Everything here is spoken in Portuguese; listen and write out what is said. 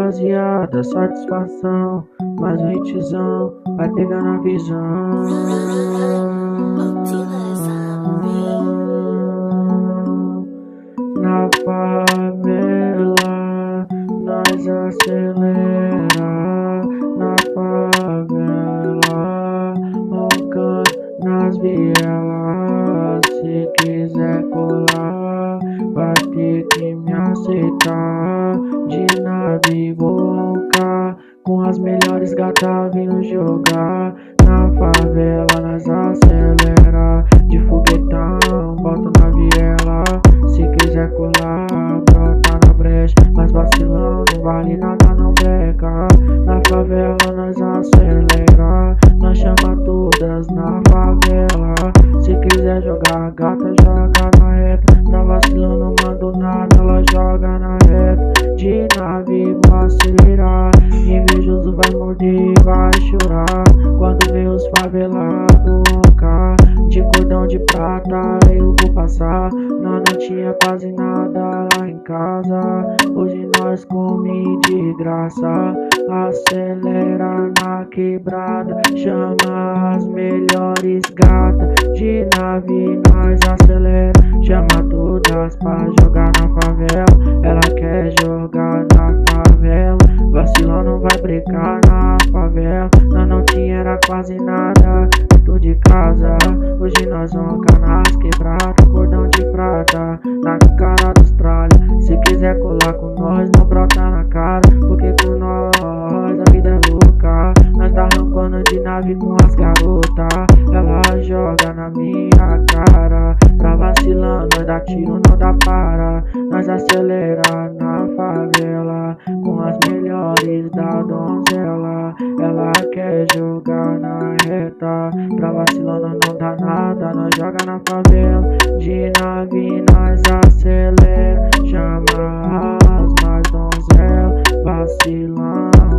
rapaziada, satisfação. Mais um hitzão, vai pegar na visão. Na favela, nós acelera. Na favela, roncando nas vielas. Se quiser colar, vai ter que me aceitar. De nave vou roncar, com as melhores gatas vindo jogar. Na favela nós acelera, de foguetão, bota na viela. Se quiser colar, brota na brecha, mas vacilão não vale nada, não breca. Na favela nós acelera, nós chama todas na favela. Se quiser jogar gata, joga na reta. Pra vacilão não mando nada, ela joga na reta. De nave vou acelerar, invejoso vai morder, vai chorar. Quando vê os favelados roncar, de cordão de prata eu vou passar. Não tinha quase nada lá em casa, hoje nós come de graça. Acelera na quebrada, chama as melhores gatas. De nave nós acelera, chama todas pra jogar na favela. Ela quer jogar na favela, vacilão não vai brincar na favela. Não tinha era quase nada, tô de casa, hoje nós vamos nas quebradas. Cordão de prata, na cara da Austrália. Se quiser colar com nós, não brota na cara, porque com nós a vida é louca. Nós tá rampando de nave com as garotas, ela joga na minha cara. Pra vacilar, nós dá tiro, não dá para. Nós acelera na favela, com as melhores da donzela. Ela quer jogar na reta, pra vacilar nós não dá nada, nós joga na favela. De nave nós acelera, chama as mais donzela. Vacilão